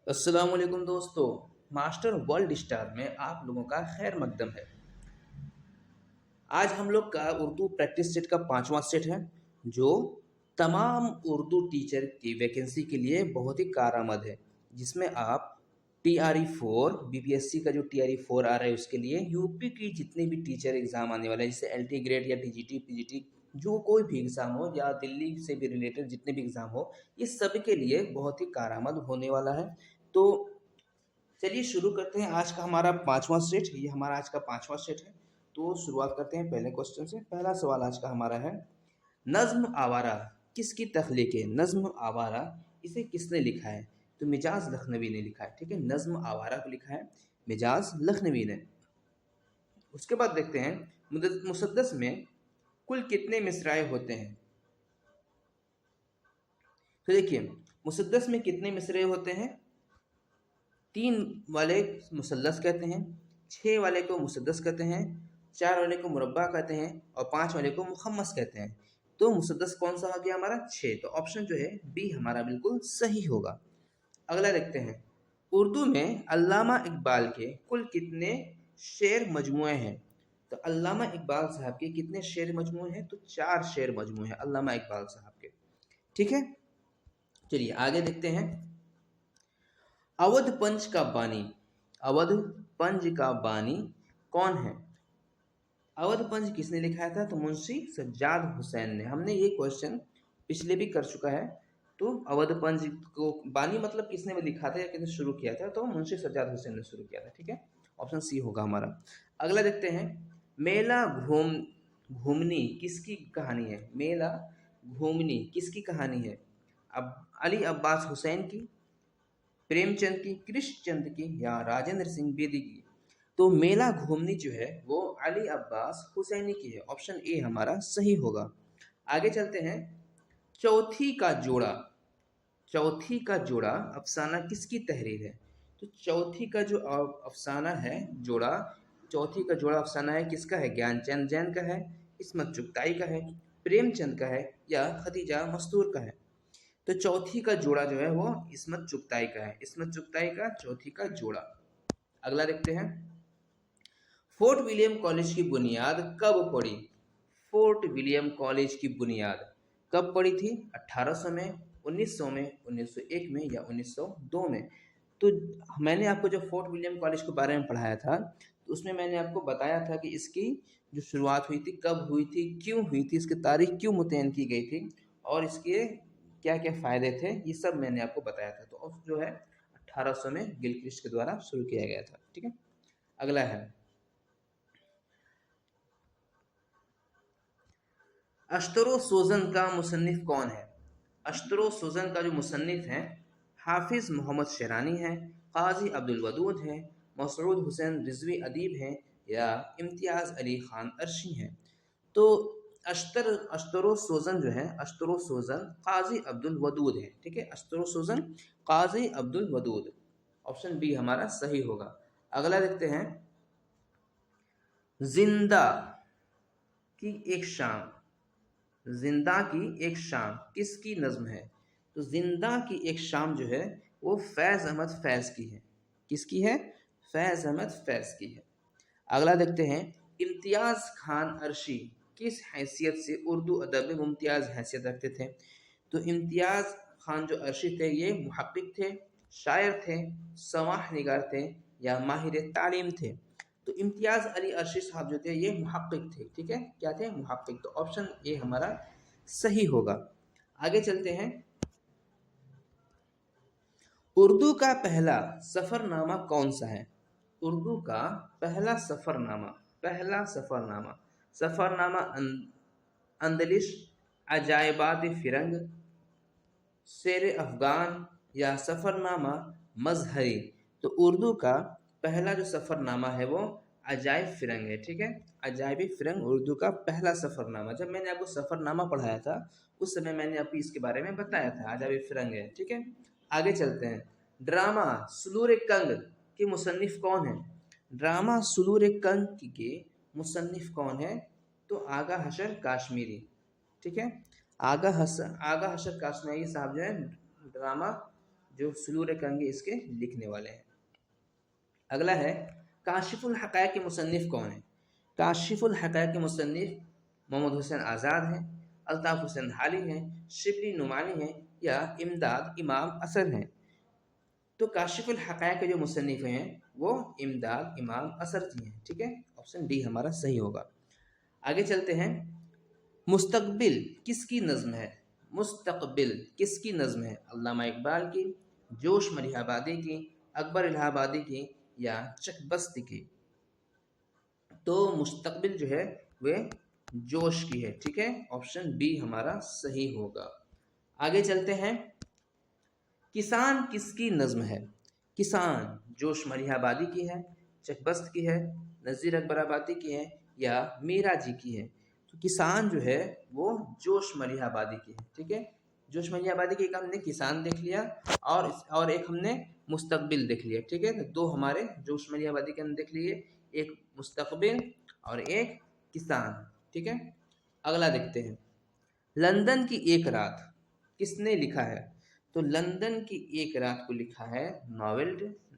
अस्सलाम वालेकुम दोस्तों। मास्टर वर्ल्ड स्टार में आप लोगों का खैर मकदम है। आज हम लोग का उर्दू प्रैक्टिस सेट का 5वां सेट है, जो तमाम उर्दू टीचर की वैकेंसी के लिए बहुत ही कारआमद है। जिसमें आप TRE 4 BPSC का जो TRE 4 आ रहा है उसके लिए, यूपी की जितने भी टीचर एग्ज़ाम आने वाले हैं, जैसे LT ग्रेड या TGT PGT, जो कोई भी एग्ज़ाम हो या दिल्ली से भी रिलेटेड जितने भी एग्ज़ाम हो, ये सब के लिए बहुत ही कारआमद होने वाला है। तो चलिए शुरू करते हैं। आज का हमारा 5वां सेट, ये हमारा आज का 5वां सेट है। तो शुरुआत करते हैं पहले क्वेश्चन से। पहला सवाल आज का हमारा है, नज़्म आवारा किसकी तख्लीक है? नज़्म आवारा इसे किसने लिखा है? तो मिजाज लखनवी ने लिखा है। ठीक है, नज़्म आवारा को लिखा है मिजाज लखनवी ने। उसके बाद देखते हैं, मुसद्दस में कुल कितने मिसराए होते हैं? तो देखिए, मुसद्दस में कितने मिसरे होते हैं? 3 वाले मुसल्लस कहते हैं, 6 वाले को मुसद्दस कहते हैं, 4 वाले को मुरब्बा कहते हैं और 5 वाले को मुखम्मस कहते हैं। तो मुसद्दस कौन सा हो गया हमारा? 6। तो ऑप्शन जो है बी हमारा बिल्कुल सही होगा। अगला देखते हैं, उर्दू में अल्लामा इकबाल के कुल कितने शेर मजमूए हैं? तो अल्लामा इकबाल साहब के कितने शेर मजमूए हैं? तो 4 शेर मजमूए हैं अल्लामा इकबाल साहब के। ठीक है, चलिए आगे देखते हैं। अवध पंच का बानी, अवध पंच का बानी कौन है? अवध पंच किसने लिखाया था? तो मुंशी सज्जाद हुसैन ने। हमने ये क्वेश्चन पिछले भी कर चुका है। तो अवध पंच को बानी मतलब किसने लिखा था या किसने शुरू किया था? तो मुंशी सज्जाद हुसैन ने शुरू किया था। ठीक है, ऑप्शन सी होगा हमारा। अगला देखते हैं, मेला घूमनी किसकी कहानी है? मेला घूमनी किसकी कहानी है? अब अली अब्बास हुसैन की, प्रेमचंद की, कृष्णचंद की या राजेंद्र सिंह बेदी की? तो मेला घूमनी जो है वो अली अब्बास हुसैनी की है। ऑप्शन ए हमारा सही होगा। आगे चलते हैं, चौथी का जोड़ा, चौथी का जोड़ा अफसाना किसकी तहरीर है? तो चौथी का जो अफसाना है जोड़ा, चौथी का जोड़ा अफसाना है किसका है? ज्ञानचंद जैन का है, इस्मत चुगताई का है, प्रेमचंद का है या खदीजा मस्तूर का है? तो चौथी का जोड़ा जो है वो इस्मत चुगताई का है। इस्मत चुगताई का चौथी का जोड़ा। अगला देखते हैं, फोर्ट विलियम कॉलेज की बुनियाद कब पड़ी? फोर्ट विलियम कॉलेज की बुनियाद कब पड़ी थी? 1800 में, 1900 में, 1901 में या 1902 में? तो मैंने आपको जब फोर्ट विलियम कॉलेज के बारे में पढ़ाया था, तो उसमें मैंने आपको बताया था कि इसकी जो शुरुआत हुई थी, कब हुई थी, क्यों हुई थी, इसकी तारीख क्यों मुतय्यन की गई थी और इसके क्या क्या फ़ायदे थे, ये सब मैंने आपको बताया था। तो जो है 1800 में गिलक्रिस्ट के द्वारा शुरू किया गया था। ठीक है, अगला है, अश्तरो सोजन का मुसन्निफ कौन है? अश्तरो सोजन का जो मुसन्निफ है, हाफिज़ मोहम्मद शेरानी है, काजी अब्दुल वदूद है, मसऊद हुसैन रिजवी अदीब हैं या इम्तियाज़ अली ख़ान अर्शी हैं? तो अश्तरो सोजन जो है, अश्तरो सोजन काजी अब्दुल वदूद है। ठीक है, अश्तरो सोजन काजी अब्दुल वदूद। ऑप्शन बी हमारा सही होगा। अगला देखते हैं, जिंदा की एक शाम, जिंदा की एक शाम किसकी नज़्म है? तो जिंदा की एक शाम जो है वो फैज़ अहमद फैज़ की है। किसकी है? फैज़ अहमद फैज़ की है। अगला देखते हैं, इम्तियाज़ खान अर्शी किस हैसियत से उर्दू अदब में मुमताज़ हैसियत रखते थे? तो इम्तियाज़ खान जो अर्शी थे, ये मुहक्किक थे, शायर थे, सवाह निगार थे या माहिर तालीम थे? तो इम्तियाज़ अली अर्शी साहब जो थे ये मुहक्किक थे। ठीक है, क्या थे? मुहक्किक। तो ऑप्शन ए हमारा सही होगा। आगे चलते हैं, उर्दू का पहला सफ़रनामा कौन सा है? उर्दू का पहला सफ़रनामा, पहला सफ़रनामा, सफ़रनामा अंदलिश, अजायबात फ़िरंग, शेर अफ़गान या सफ़रनामा मजहरी? तो उर्दू का पहला जो सफ़रनामा है वो अजायब फ़िरंग है। ठीक है, अजायब फ़िरंग उर्दू का पहला सफ़रनामा। जब मैंने आपको सफ़रनामा पढ़ाया था उस समय मैंने आपको इसके बारे में बताया था, अजायब फ़िरंग है। ठीक है, आगे चलते हैं, ड्रामा सुलूर कंग के मुसन्निफ कौन है? ड्रामा सुलूर कंग के मुसन्निफ कौन है? तो आगा हशर काश्मीरी। ठीक है, आगा हशर काश्मीरी साहब जो है ड्रामा जो सुलूर कंगे इसके लिखने वाले हैं। अगला है काशिफुल हक़ाइक़ के मुसन्निफ़ कौन है? काशिफुल हक़ाइक़ के मुसन्निफ़ मोहम्मद हुसैन आज़ाद हैं, अल्ताफ़ हुसैन हाली हैं, शिबली नुमानी हैं या इमदाद इमाम असर हैं। तो काशिफुल हक़ाइक़ के जो मुसन्निफ़ हैं वो इमदाद इमाम असर जी हैं। ठीक है, ऑप्शन डी हमारा सही होगा। आगे चलते हैं, मुस्तक़बिल किसकी नज़्म है? मुस्तक़बिल किसकी नज़्म है? अल्लामा इकबाल की, जोश मलिहाबादी की, अकबर इलाहाबादी की या चकबस्ती की? तो मुस्तक़बिल जो है वह जोश की है। ठीक है, ऑप्शन बी हमारा सही होगा। आगे चलते हैं, किसान किसकी नज़्म है? किसान जोश मलिहाबादी की है, चकबस्त की है, नज़ीर अकबराबादी की है या मीरा जी की है? तो किसान जो है वो जोश मलिहाबादी की है। ठीक है, जोश मलिहाबादी की एक हमने किसान देख लिया और एक हमने मुस्तक़बिल देख लिया। ठीक है, तो दो हमारे जोश मलिहाबादी के हमने देख लिए, एक मुस्तक़बिल और एक किसान। ठीक है, अगला देखते हैं, लंदन की एक रात किसने लिखा है? तो लंदन की एक रात को लिखा है नॉवेल।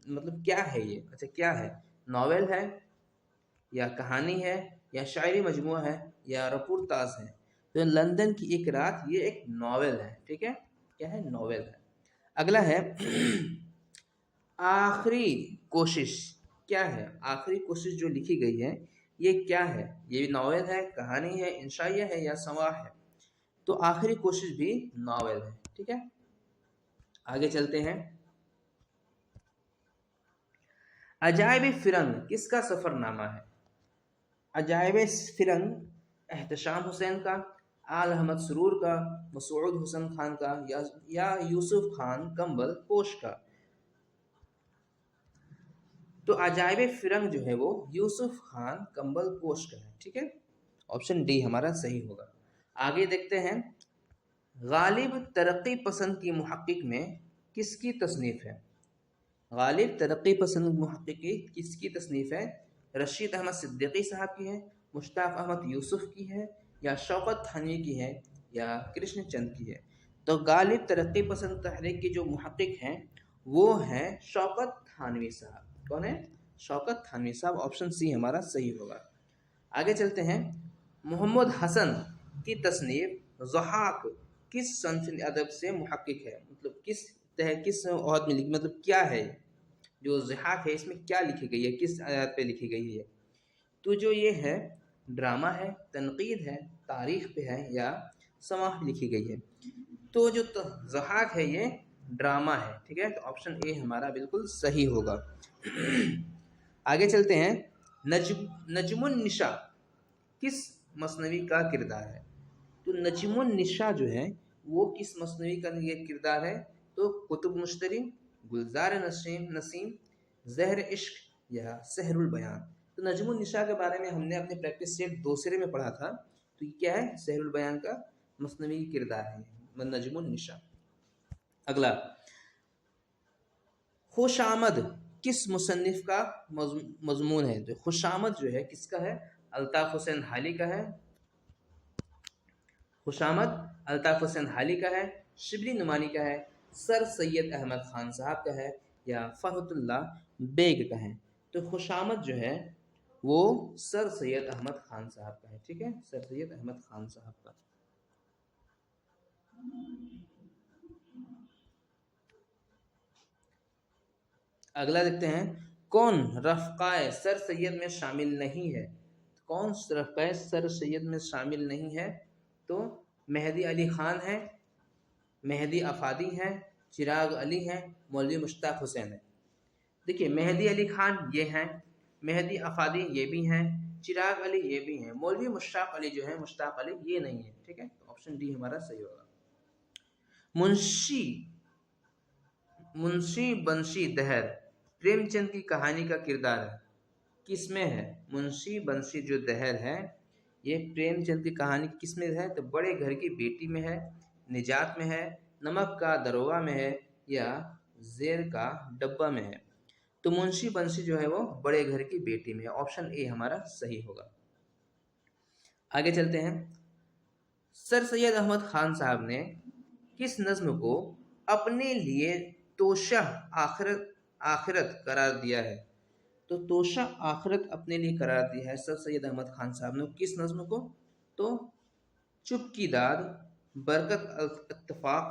मतलब क्या है ये? अच्छा, क्या है? नॉवेल है या कहानी है या शायरी मजमूआ है या रपूरताज है? तो लंदन की एक रात ये एक नॉवेल है। ठीक है, क्या है? नॉवेल है। अगला है आखिरी कोशिश क्या है? आखिरी कोशिश जो लिखी गई है ये क्या है? ये नॉवेल है, कहानी है, इंशाइया है या सवाह है? तो आखिरी कोशिश भी नॉवेल है। ठीक है, आगे चलते हैं, अजायब फिरंग किसका सफरनामा है? अजायब फिरंग एहतशाम हुसैन का, आल अहमद सुरूर का, मसूद हुसैन खान का या यूसुफ खान कंबल पोश का? तो अजायब फिरंग जो है वो यूसुफ खान कंबल पोश का है। ठीक है, ऑप्शन डी हमारा सही होगा। आगे देखते हैं, गालिब तरक्की पसंद की मुहक्किक में किसकी तसनीफ है? गालिब तरक्की पसंद मुहक्किक की किसकी तसनीफ है? रशीद अहमद सिद्दीकी साहब की है, मुश्ताक अहमद यूसुफ की है या शौकत थानवी की है या कृष्ण चंद की है? तो गालिब तरक्की पसंद तहरीक के जो मुहक्किक हैं वो हैं शौकत थानवी साहब। कौन है? शौकत थानवी साहब। ऑप्शन सी हमारा सही होगा। आगे चलते हैं, मोहम्मद हसन की तसनीफ ज़हाक किस सनफ़ अदब से मुहक्किक है? मतलब किस औहद में लिखी, मतलब क्या है जो ज़हाक है इसमें क्या लिखी गई है, किस आयात पे लिखी गई है? तो जो ये है ड्रामा है, तनकीद है, तारीख पे है या समाह लिखी गई है? तो जो ज़हाक है ये ड्रामा है। ठीक है, तो ऑप्शन ए हमारा बिल्कुल सही होगा। आगे चलते हैं, नजमुन निशा किस मसनवी का किरदार है? तो नजमुन निशा जो है वो किस मसनवी का ये किरदार है? तो कुतुब मुश्तरी, गुलजार नसीम, जहर इश्क या सहरुल बयान? तो नजमुन निशा के बारे में हमने अपने प्रैक्टिस सेट दूसरे में पढ़ा था। तो ये क्या है? सहरुल बयान का मसनवी किरदार है नजमुन निशा। अगला, खुशामद किस मुसन्निफ का मजमून है? तो खुशामद जो है किसका है? अल्ताफ हुसैन हाली का है, खुशामद अल्ताफ हुसैन हाली का है, शिबली नुमानी का है, सर सैयद अहमद खान साहब का है या फ़हतुल्लाह बेग का है? तो खुशामद जो है वो सर सैयद अहमद खान साहब का है। ठीक है, सर सैयद अहमद खान साहब का। अगला देखते हैं, कौन रफ़क़ाए सर सैयद में शामिल नहीं है? कौन रफ़क़ाए सर सैयद में शामिल नहीं है? तो मेहदी अली ख़ान है, मेहदी अफ़ादी हैं, चिराग अली हैं, मौलवी मुश्ताक हुसैन है? देखिए, मेहदी अली ख़ान ये हैं, मेहदी अफ़ादी ये भी हैं, चिराग अली ये भी हैं, मौलवी मुश्ताक अली जो है मुश्ताक अली ये नहीं है। ठीक है, तो ऑप्शन डी हमारा सही होगा। मुंशी मुंशी बंशी दहर प्रेमचंद की कहानी का किरदार है किसमें है? मुंशी बंशी जो दहर है ये प्रेमचंद की कहानी किसमें है? तो बड़े घर की बेटी में है, निजात में है, नमक का दरोगा में है या जेर का डब्बा में है? तो मुंशी बंशी जो है वो बड़े घर की बेटी में है। ऑप्शन ए हमारा सही होगा। आगे चलते हैं, सर सैयद अहमद खान साहब ने किस नज्म को अपने लिए तोशा आखिरत आखिरत करार दिया है। तो तोशा आखिरत अपने लिए करार दिया है सर सैयद अहमद खान साहब ने किस नज्म को? तो चुप की दाद, बरकत इत्तफाक,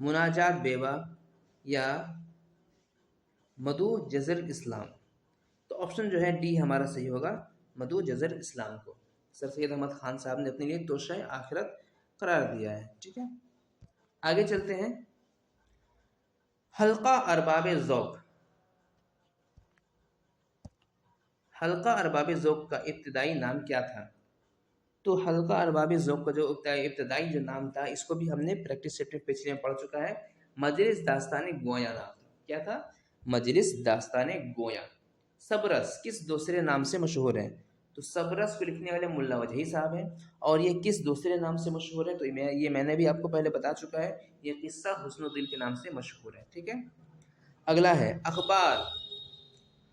मुनाजात बेवा या मदू जज़र इस्लाम। तो ऑप्शन जो है डी हमारा सही होगा, मदू जज़र इस्लाम को सर सैयद अहमद खान साहब ने अपने लिए तोशा आखिरत करार दिया है। ठीक है, आगे चलते हैं। हल्का अरबाब ज़ौक़, हल्का अरबाब ज़ौक़ का इब्तिदाई नाम क्या था? तो हल्का अरबाब ज़ौक़ का जो इब्तिदाई जो नाम था, इसको भी हमने प्रैक्टिस सेट में पिछले में पढ़ चुका है। मजलिस दास्तान गोया नाम था। क्या था? मजलिस दास्तान गोया। सबरस किस दूसरे नाम से मशहूर है? तो सबरस को लिखने वाले मुल्ला वजही साहब हैं। और ये किस दूसरे नाम से मशहूर है? तो ये मैंने भी आपको पहले बता चुका है, ये किस्सा हुस्नुद्दीन के नाम से मशहूर है। ठीक है, अगला है अखबार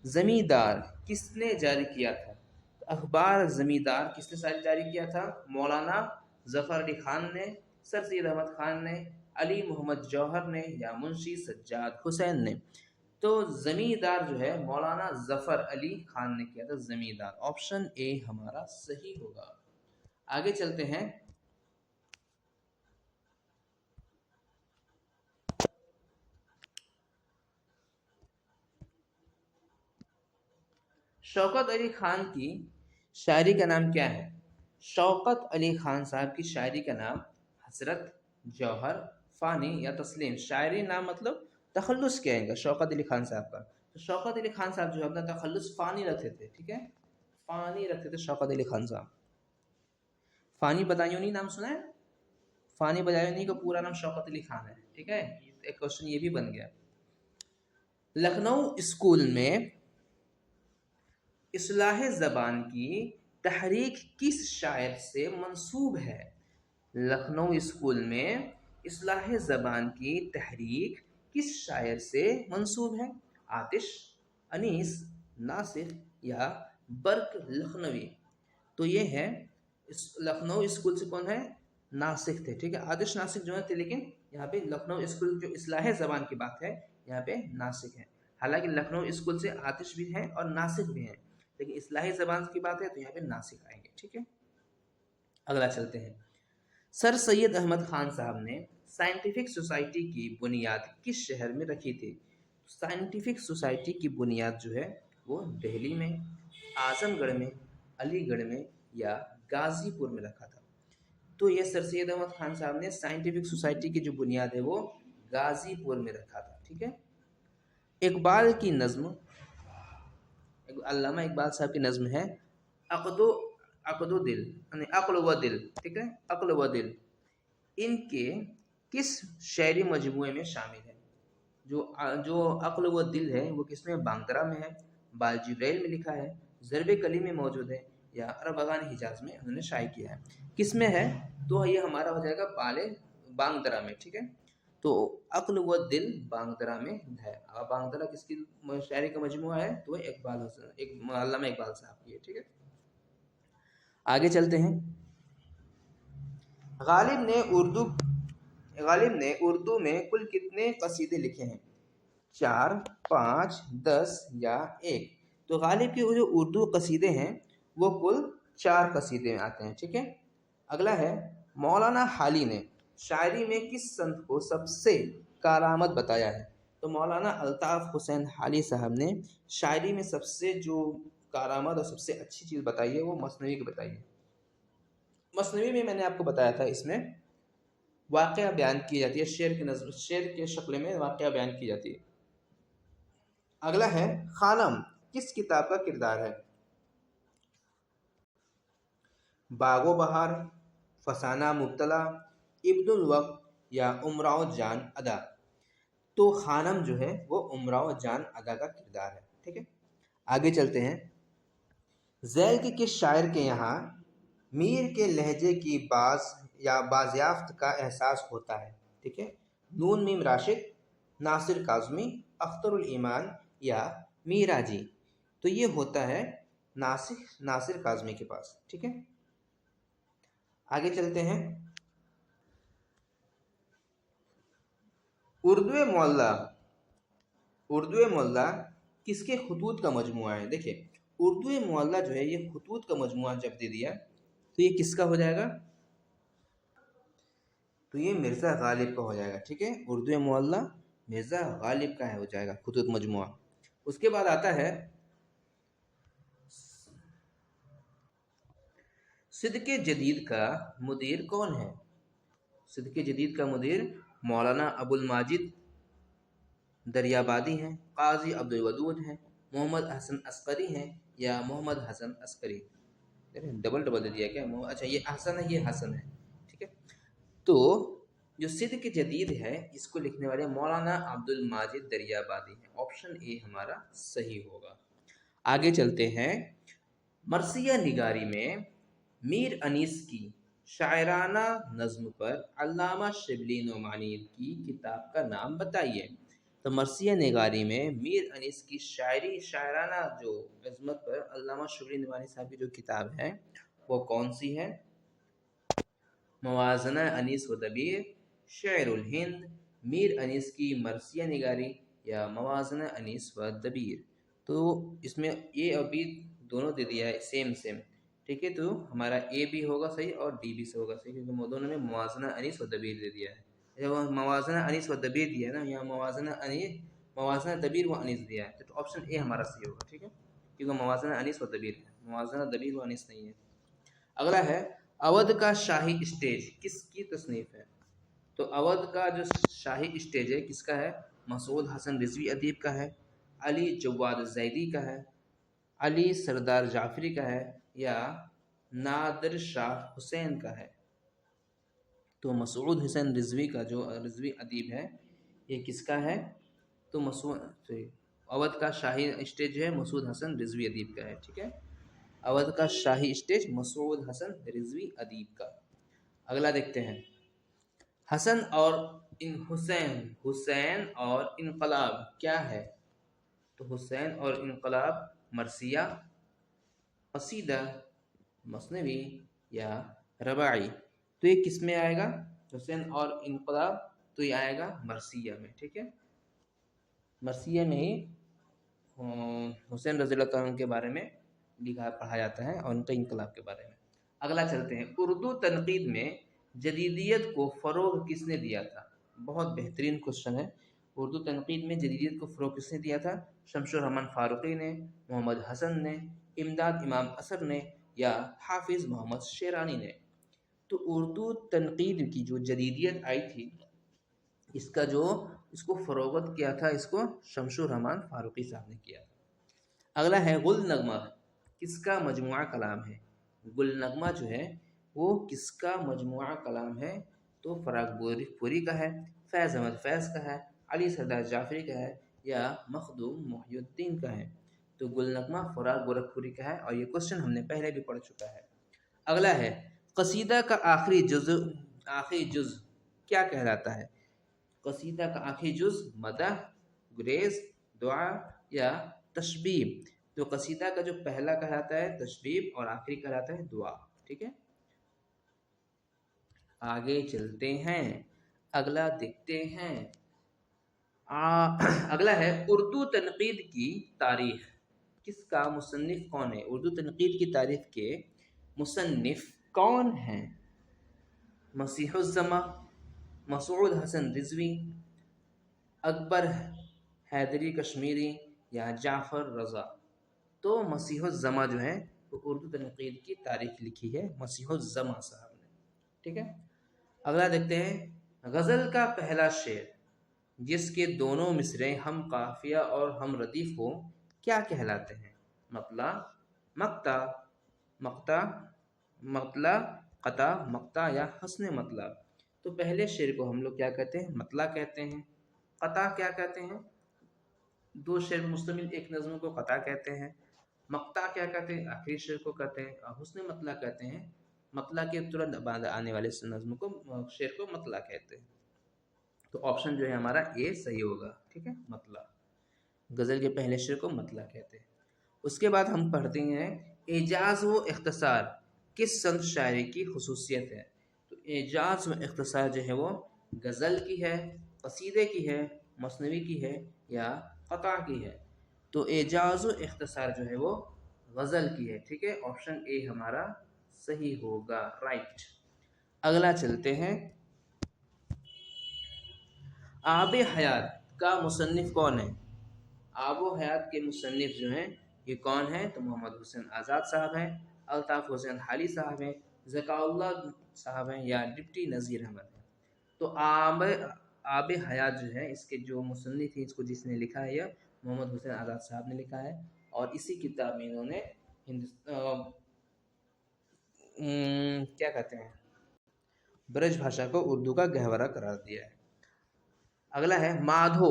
ज़मींदार किसने जारी किया था? तो अखबार ज़मींदार किसने जारी किया था? मौलाना ज़फ़र अली ख़ान ने, सर सैयद अहमद ख़ान ने, अली मोहम्मद जौहर ने या मुंशी सज्जाद हुसैन ने। तो ज़मींदार जो है मौलाना ज़फ़र अली ख़ान ने किया था ज़मींदार। ऑप्शन ए हमारा सही होगा। आगे चलते हैं। शौकत अली खान की शायरी का नाम क्या है? शौकत अली खान साहब की शायरी का नाम हसरत, जौहर, फ़ानी या तस्लीम। शायरी नाम मतलब तखल्लुस क्या है शौकत अली खान साहब का? तो शौकत अली खान साहब जो है अपना तखल्लुस फ़ानी रखते थे। ठीक है, फ़ानी रखते थे शौकत अली खान साहब। फ़ानी बदायूनी नाम सुना है? फ़ानी बदायूनी का पूरा नाम शौकत अली खान है। ठीक है, एक क्वेश्चन ये भी बन गया। लखनऊ स्कूल में इस्लाह ज़बान की तहरीक किस शायर से मंसूब है? लखनऊ स्कूल में इस्लाह ज़बान की तहरीक किस शायर से मंसूब है? आतिश, अनीस, नासिर या बर्क लखनवी। तो ये है लखनऊ स्कूल से कौन है? नासिक थे। ठीक है, आतिश नासिक जो थे, लेकिन यहाँ पे लखनऊ स्कूल जो इस्लाह ज़बान की बात है यहाँ पे नासिक है। हालांकि लखनऊ स्कूल से आतिश भी हैं और नासिक भी हैं, लेकिन इस्लाही ज़बान की बात है तो यहाँ पे नासिक आएंगे। ठीक है, अगला चलते हैं। सर सैयद अहमद खान साहब ने साइंटिफिक सोसाइटी की बुनियाद किस शहर में रखी थी? साइंटिफिक सोसाइटी की बुनियाद जो है वो दिल्ली में, आजमगढ़ में, अलीगढ़ में या गाज़ीपुर में रखा था। तो ये सर सैयद अहमद खान साहब ने साइंटिफिक सोसाइटी की जो बुनियाद है वो गाज़ीपुर में रखा था। ठीक है, इकबाल की नज़्म, अल्लामा इकबाल साहब की नज़्म है अक़दो अक़दो दिल यानी अक़्ल व दिल। ठीक है, अक़्ल व दिल इनके किस शायरी मजमूए में शामिल है? जो अक़्ल व दिल है वो किसमें? बांगदरा में है, बालजिब्रैल में लिखा है, ज़रब कली में मौजूद है या अरबगान हिजाज में उन्होंने शाये किया है। किस में है? तो ये हमारा हो जाएगा बांगदरा में। ठीक है, तो अक़्ल व दिल बांगदरा में है। अब बांगदरा किसकी शायरी का मजमुआ है? तो इकबाल हुसैन अल्लामा इकबाल साहब की है। ठीक है, आगे चलते हैं। गालिब ने उर्दू में कुल कितने कसीदे लिखे हैं? 4, 5, 10 या 1? तो गालिब के जो उर्दू कसीदे हैं वो कुल 4 कसीदे में आते हैं। ठीक है, अगला है मौलाना हाली ने शायरी में किस संत को सबसे कारामद बताया है? तो मौलाना अल्ताफ़ हुसैन हाली साहब ने शायरी में सबसे जो कारामद और सबसे अच्छी चीज़ बताई है वो मसनवी की बताई है। मसनवी में मैंने आपको बताया था, इसमें वाक़या बयान की जाती है, शेर के शक्ल में वाक़या बयान की जाती है। अगला है खानम किस किताब का किरदार है? बागो बहार, फसाना मुब्तला, इब्नुल वक्त या उमराव जान अदा। तो खानम जो है वो उमराव जान अदा का किरदार है। ठीक है, आगे चलते हैं। ज़ैल के किस शायर के यहाँ मीर के लहजे की बाज़याफ्त का एहसास होता है? ठीक है, नून मीम राशिद, नासिर काज़मी, अख्तरुल ईमान या मीराजी। तो ये होता है नासिर काज़मी के पास। ठीक है, आगे चलते हैं। उर्दू मौला उर्दू मोहल्ला किसके खतूत का मजमुआ है? देखिए, उर्दू मोहल्ला जो है ये खतूत का मजमुआ जब दे दिया तो ये किसका हो जाएगा? तो ये मिर्ज़ा गालिब का हो जाएगा। ठीक है, उर्दू मोहल्ला मिर्ज़ा गालिब का है हो जाएगा खतूत मजमुआ। उसके बाद आता है सिद्क़ जदीद का मुदीर कौन है? सिद्क़ जदीद का मुदीर मौलाना अबुल माजिद दरियाबादी हैं, काजी अब्दुल वदूद हैं, मोहम्मद हसन अस्करी हैं या मोहम्मद हसन अस्करी। अरे डबल डबल दे दिया क्या? अच्छा, ये हसन है, ये हसन है। ठीक है, तो जो सिद्क़ जदीद है इसको लिखने वाले मौलाना अब्दुल माजिद दरियाबादी हैं। ऑप्शन ए हमारा सही होगा। आगे चलते हैं। मरसिया निगारी में मीर अनीस की शायराना नज़्म पर अल्लामा शिबली नोमानी की किताब का नाम बताइए। तो मरसिया निगारी में मीर अनीस की शायराना जो नज़्म पर अल्लामा शिबली नोमानी साहब की जो किताब है वो कौन सी है? मवाज़ना अनीस व दबीर, शेरुल हिंद, मीर अनीस की मरसिया निगारी या मवाज़ना अनीस व दबीर। तो इसमें ए और बी दोनों दे दिया है सेम सेम। ठीक है, तो हमारा ए भी होगा सही और डी भी से होगा सही, क्योंकि दोनों में मवाज़ना अनीस व दबीर दे दिया है। जब मवाज़ना अनीस व दबीर दिया है ना, यहाँ मवाज़ना दबीर व अनीस दिया है, तो ऑप्शन ए हमारा सही होगा। ठीक है, क्योंकि मवाज़ना अनीस व दबीर है, मवाज़ना दबीर व अनीस नहीं है। अगला है अवध का शाही स्टेज किसकी तसनीफ है? तो अवध का जो शाही स्टेज है किसका है? मसूद हसन रिजवी अदीब का है, अली जवाद जैदी का है, अली सरदार जाफरी का है या नादिर शाह हुसैन का है? तो मसूद हुसैन रिजवी का जो रिजवी अदीब है ये किसका है? तो अवध का शाही स्टेज है मसूद हसन रिजवी अदीब का है। ठीक है, अवध का शाही स्टेज मसूद हसन रिजवी अदीब का। अगला देखते हैं। हसन और हुसैन और इनकलाब क्या है? तो हुसैन और इनकलाब मरसिया, कसीदा, मसनवी या रबाई। तो ये किस में आएगा? हुसैन और इनकलाब तो ये आएगा मरसिया में। ठीक है, मरसिया में ही हुसैन रज़ी अल्लाह अन्हु के बारे में लिखा पढ़ा जाता है और उनके इनकलाब के बारे में। अगला चलते हैं। उर्दू तनकीद में जदीदियत को फ़रोग़ किसने दिया था? बहुत बेहतरीन क्वेश्चन है। उर्दू तनकीद में जदीदियत को फ़रोग़ किसने दिया था? शमसुर रहमान फ़ारूक़ी ने, मोहम्मद हसन ने, इमदाद इमाम असर ने या हाफिज़ मोहम्मद शेरानी ने? तो उर्दू तनकीद की जो जदीदियत आई थी इसको फ़रोग़त किया था, इसको शमसुर रहमान फ़ारूक़ी साहब ने किया था। अगला है गुल नगमा किसका मजमुआ कलाम है? गुल नगमा जो है वो किसका मजमुआ कलाम है? तो फ़राग पुरी का है, फैज़ अहमद फैज़ का है, अली सरदार जाफरी का है या मखदूम मोहिउद्दीन का है? तो गुल नगमा फ़राग गोरखपुरी का है और ये क्वेश्चन हमने पहले भी पढ़ चुका है। अगला है कसीदा का आखिरी जुज़ क्या कहलाता है? कसीदा का आखिरी जुज़ मदह, गुरेज, दुआ या तशबीब? तो कसीदा का जो पहला कहलाता है तशबीब और आखिरी कहलाता है दुआ। ठीक है, आगे चलते हैं। अगला देखते हैं। अगला है उर्दू तनकीद की तारीख किसका मुसन्निफ कौन है? उर्दू तनकीद की तारीख के मुसन्निफ कौन हैं? मसीहुज़्ज़मा, मसूद हसन रिजवी, अकबर हैदरी कश्मीरी या जाफ़र रज़ा? तो मसीहुज़्ज़मा जो है वो उर्दू तनकीद की तारीख लिखी है मसीहुज़्ज़मा साहब ने। ठीक है, अगला देखते हैं। गज़ल का पहला शेर जिसके दोनों मिसरे हम काफिया और हम रदीफ हो क्या कहलाते हैं? मतला, मक्ता, मक्ता, मतला, कता, मक्ता या हस्न मतला? तो पहले शेर को हम लोग क्या कहते हैं? मतला कहते हैं। कता क्या कहते हैं? दो शेर पर मुश्तमिल एक नज़्म को कता कहते हैं। मक्ता क्या कहते हैं? आखिरी शेर को कहते हैं। और हुस्न मतला कहते हैं मतला के तुरंत बाद आने वाले नज़्म को, शेर को मतला कहते हैं। तो ऑप्शन जो है हमारा ए सही होगा। ठीक है, मतला, गज़ल के पहले शेर को मतला कहते हैं। उसके बाद हम पढ़ते हैं एजाज़ व इख्तिसार किस संत शायरी की खुसूसियत है? तो एजाज़ व इख्तिसार जो है वो गज़ल की है, कसीदे की है, मसनवी की है या क़ता की है? तो एजाज़ व इख्तिसार जो है वो गज़ल की है। ठीक है, ऑप्शन ए हमारा सही होगा, राइट। अगला चलते हैं, आब हयात का मुसन्निफ़ कौन है? आब हयात के मुसन्निफ़ जो हैं ये कौन है? तो मोहम्मद हुसैन आज़ाद साहब हैं, अल्ताफ़ हुसैन हाली साहब हैं, ज़काउल्लाह साहब हैं या डिप्टी नज़ीर अहमद हैं। तो आब हयात जो है इसके जो मुसन्निफ़ हैं, इसको जिसने लिखा है यह मोहम्मद हुसैन आज़ाद साहब ने लिखा है और इसी किताब में इन्होंने क्या कहते हैं, ब्रज भाषा को उर्दू का गहवरा करार दिया है। अगला है, माधो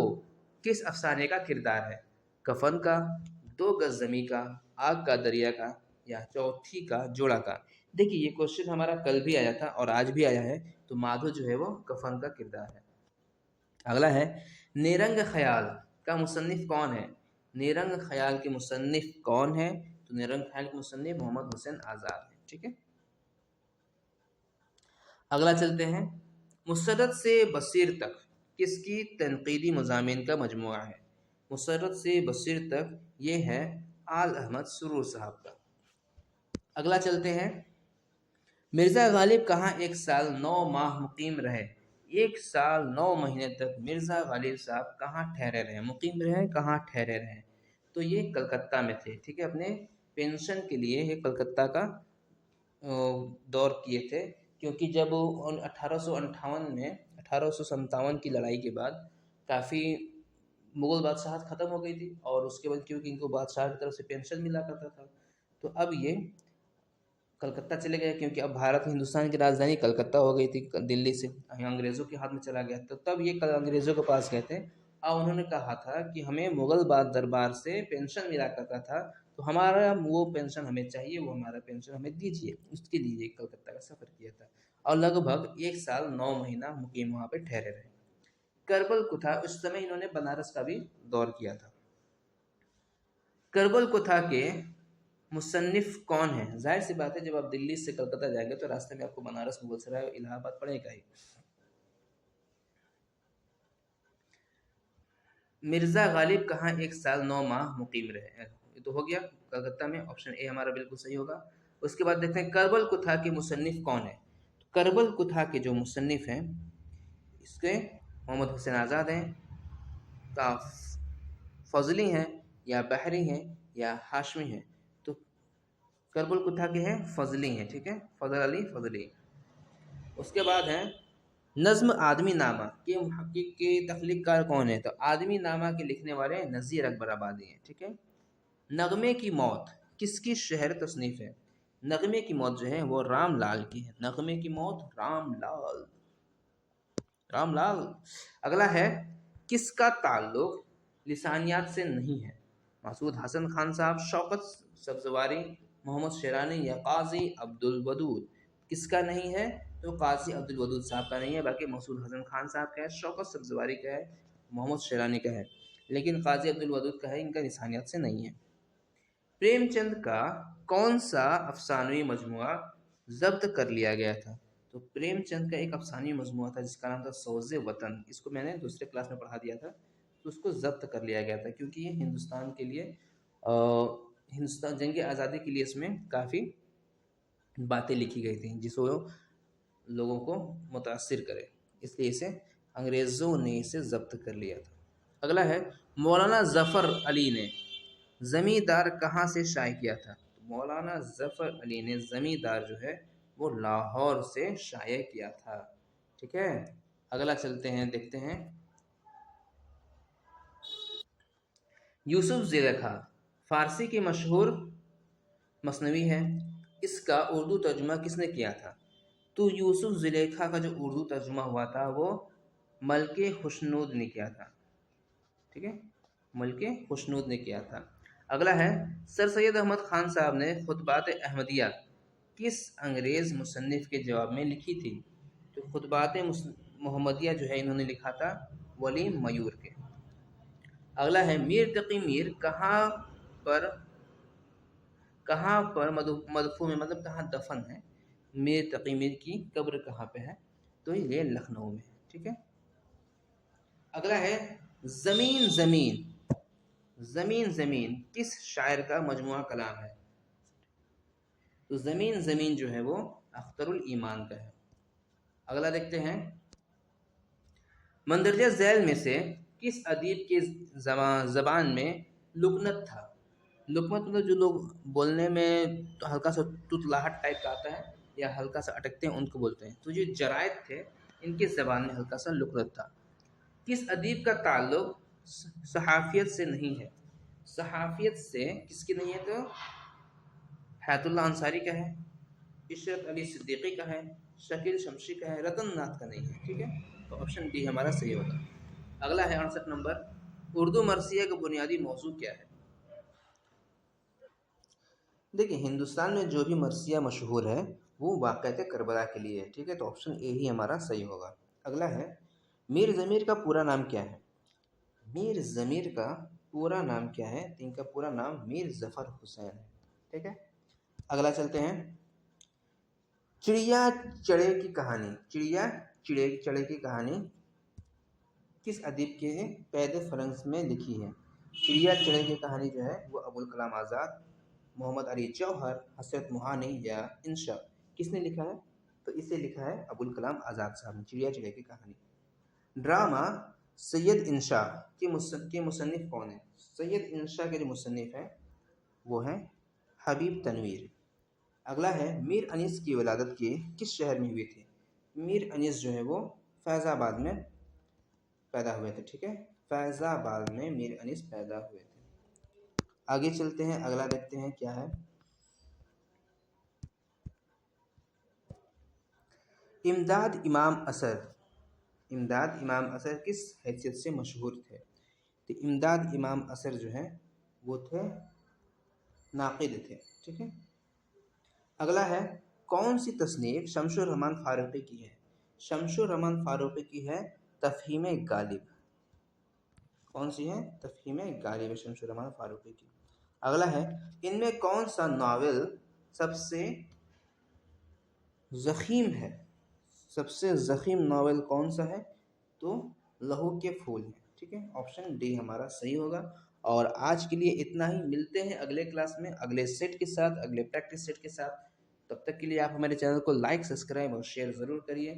किस अफसाने का किरदार है? कफन का, दो गज जमी का, आग का दरिया का या चौथी का जोड़ा का? देखिए ये क्वेश्चन हमारा कल भी आया था और आज भी आया है, तो माधो जो है वो कफन का किरदार है। अगला है, नेरंग ख्याल का मुसन्निफ कौन है? नेरंग ख्याल के मुसन्निफ कौन है? तो नेरंग ख्याल के मुसन्निफ मोहम्मद हुसैन आज़ाद है। ठीक है, अगला चलते हैं, मुसर्रत से बसीर तक किसकी तनकीदी मज़ामीन का मजमुआ है? मुसर्रत से बसीर तक ये है आल अहमद सुरूर साहब का। अगला चलते हैं, मिर्ज़ा गालिब कहाँ 1 साल 9 माह मुकीम रहे? 1 साल 9 महीने तक मिर्ज़ा गालिब साहब कहाँ ठहरे रहे, मुकीम रहे, कहाँ ठहरे रहे? तो ये कलकत्ता में थे। ठीक है, अपने पेंशन के लिए ये कलकत्ता का दौर किए थे, क्योंकि जब 1858 में 1857 की लड़ाई के बाद काफ़ी मुग़ल बादशाहत ख़त्म हो गई थी और उसके बाद क्योंकि इनको बादशाह की तरफ से पेंशन मिला करता था, तो अब ये कलकत्ता चले गए, क्योंकि अब भारत हिंदुस्तान की राजधानी कलकत्ता हो गई थी, दिल्ली से अंग्रेज़ों के हाथ में चला गया। तो तब ये कल अंग्रेज़ों के पास गए थे और उन्होंने कहा था कि हमें मुग़ल दरबार से पेंशन मिला करता था, तो हमारा वो पेंशन हमें चाहिए, वो हमारा पेंशन हमें दीजिए। उसके लिए कलकत्ता का सफ़र किया था और लगभग 1 साल 9 महीना मुकीम वहाँ पे ठहरे रहे। करबल कुथा, उस समय इन्होंने बनारस का भी दौर किया था। करबल कुथा के मुसन्निफ कौन है? जाहिर सी बात है, जब आप दिल्ली से कलकत्ता जाएंगे तो रास्ते में आपको बनारस, मुगलसराय, इलाहाबाद पड़ेगा ही। मिर्ज़ा गालिब कहाँ 1 साल 9 माह मुकीम रहे? ये तो हो गया कलकत्ता में, ऑप्शन ए हमारा बिल्कुल सही होगा। उसके बाद देखते हैं, करबल कुथा के मुसन्निफ कौन है? तो करबल कुथा के जो मुसन्निफ हैं इसके मोहम्मद हुसैन आज़ाद हैं, का फजली हैं या बहरी हैं या हाशमी हैं? तो करबल कुथा के हैं फजली हैं। ठीक है, फजल अली फजली। उसके बाद है, नज़्म आदमी नामा के मुहक्किक के तख्लीक़कार कौन है? तो आदमी नामा के लिखने वाले नज़ीर अकबर आबादी हैं। ठीक है, नगमे की मौत किसकी शहर तसनीफ़ है? नगमे की मौत जो है वो राम लाल की है। नगमे की मौत राम लाल, राम लाल। अगला है, किसका ताल्लुक लिसानियात से नहीं है? मसूद हसन खान साहब, शौकत सब्जवारी, मोहम्मद शेरानी या काजी अब्दुल वदूद? किसका नहीं है? तो काजी अब्दुल वदूद साहब का नहीं है, बाकी मसूद हसन खान साहब का है, शौकत सब्जवारी का है, मोहम्मद शेरानी का है, लेकिन काजी अब्दुल वदूद का है, इनका लिसानियात से नहीं है। प्रेमचंद का कौन सा अफसानवी मजमुआ जब्त कर लिया गया था? तो प्रेमचंद का एक अफसानी मजमुआ था जिसका नाम था सौज़े वतन। इसको मैंने दूसरे क्लास में पढ़ा दिया था, तो उसको जब्त कर लिया गया था क्योंकि ये हिंदुस्तान के लिए हिंदुस्तान जंग आज़ादी के लिए इसमें काफ़ी बातें लिखी गई थी जिसको लोगों को मुतासिर करे, इसलिए इसे अंग्रेज़ों ने इसे जब्त कर लिया था। अगला है, मौलाना ज़फ़र अली ने ज़मींदार कहाँ से शाये किया था? तो मौलाना ज़फ़र अली ने ज़मींदार जो है वो लाहौर से शाये किया था। ठीक है, अगला चलते हैं, देखते हैं, यूसुफ ज़ुलेखा फ़ारसी की मशहूर मसनवी है, इसका उर्दू तर्जुमा किसने किया था? तो यूसुफ ज़ुलेखा का जो उर्दू तर्जुमा हुआ था वो मलके खुशनूद ने किया था। ठीक है, मलके खुशनूद ने किया था। अगला है, सर सैयद अहमद ख़ान साहब ने खुतबात अहमदिया किस अंग्रेज़ मुसन्निफ़ के जवाब में लिखी थी? तो खुतबात मोहम्मदिया जो है इन्होंने लिखा था वली मयूर के। अगला है, मीर तकी मीर कहाँ पर मदफून में, मतलब कहाँ दफन है? मीर तकी मीर की कब्र कहाँ पे है? तो ये लखनऊ में है। ठीक है, अगला है, ज़मीन ज़मीन, ज़मीन ज़मीन किस शायर का मजमुआ कलाम है? तो ज़मीन ज़मीन जो है वो अख्तरुल ईमान का है। अगला देखते हैं, मंदरजा झैल में से किस अदीब के ज़बान में लुकनत था? लुकनत मतलब जो लोग बोलने में तो हल्का सा तुतलाहट टाइप का आता है या हल्का सा अटकते हैं, उनको बोलते हैं। तो जो जरायद थे, इनकी ज़बान में हल्का सा लुकनत था। किस अदीब का ताल्लुक सहाफ़ियत से नहीं है? सहाफ़ियत से किसकी नहीं है? तो हैतुल्लाह अंसारी का है, इशरत अली सिद्दीकी का है, शकील शमशी का है, रतन नाथ का नहीं है। ठीक है, तो ऑप्शन डी हमारा सही होगा। अगला है 68 नंबर, उर्दू मरसिया का बुनियादी मौजू क्या है? देखिए, हिंदुस्तान में जो भी मरसिया मशहूर है वो वाक़यात करबला के लिए है। ठीक है, तो ऑप्शन ए ही हमारा सही होगा। अगला है, मीर ज़मीर का पूरा नाम क्या है? मीर ज़मीर का पूरा नाम क्या है? तो इनका पूरा नाम मीर ज़फ़र हुसैन है। ठीक है, अगला चलते हैं, चिड़िया चढ़े की कहानी, चिड़िया चिड़े चढ़े की कहानी किस अदीब के पैद फ़रंस में लिखी है? चिड़िया चढ़े की कहानी जो है वो अबुल कलाम आज़ाद, मोहम्मद अली जौहर, हसरत मोहानी या इंशा, किसने लिखा है? तो इसे लिखा है अबुल कलाम आज़ाद साहब ने, चिड़िया चिड़िया की कहानी। ड्रामा सैयद इंशा के मुसन्निफ़ कौन है? सैयद इंशा के जो मुसन्निफ़ हैं वो हैं हबीब तनवीर। अगला है, मीर अनीस की विलादत की किस शहर में हुई थी? मीर अनीस जो है वो फैज़ाबाद में पैदा हुए थे। ठीक है, फैज़ाबाद में मीर अनीस पैदा हुए थे। आगे चलते हैं, अगला देखते हैं क्या है, इमदाद इमाम असर, इमदाद इमाम असर किस हैसियत से मशहूर थे? तो इमदाद इमाम असर जो है वो थे नाक़िद थे। ठीक है, अगला है, कौन सी तसनीफ़ शमशुर रहमान फ़ारूक़ी की है? शमशुर रहमान फ़ारूक़ी की है तफ़हीम गालिब। कौन सी है? तफ़हीम गालिब शमशुर रहमान फ़ारूक़ी की। अगला है, इनमें कौन सा नावल सबसे ज़ख़ीम है? सबसे ज़ख़ीम नावल कौन सा है? तो लहू के फूल हैं। ठीक है, ऑप्शन डी हमारा सही होगा। और आज के लिए इतना ही, मिलते हैं अगले क्लास में अगले सेट के साथ, अगले प्रैक्टिस सेट के साथ। तब तक के लिए आप हमारे चैनल को लाइक, सब्सक्राइब और शेयर ज़रूर करिए।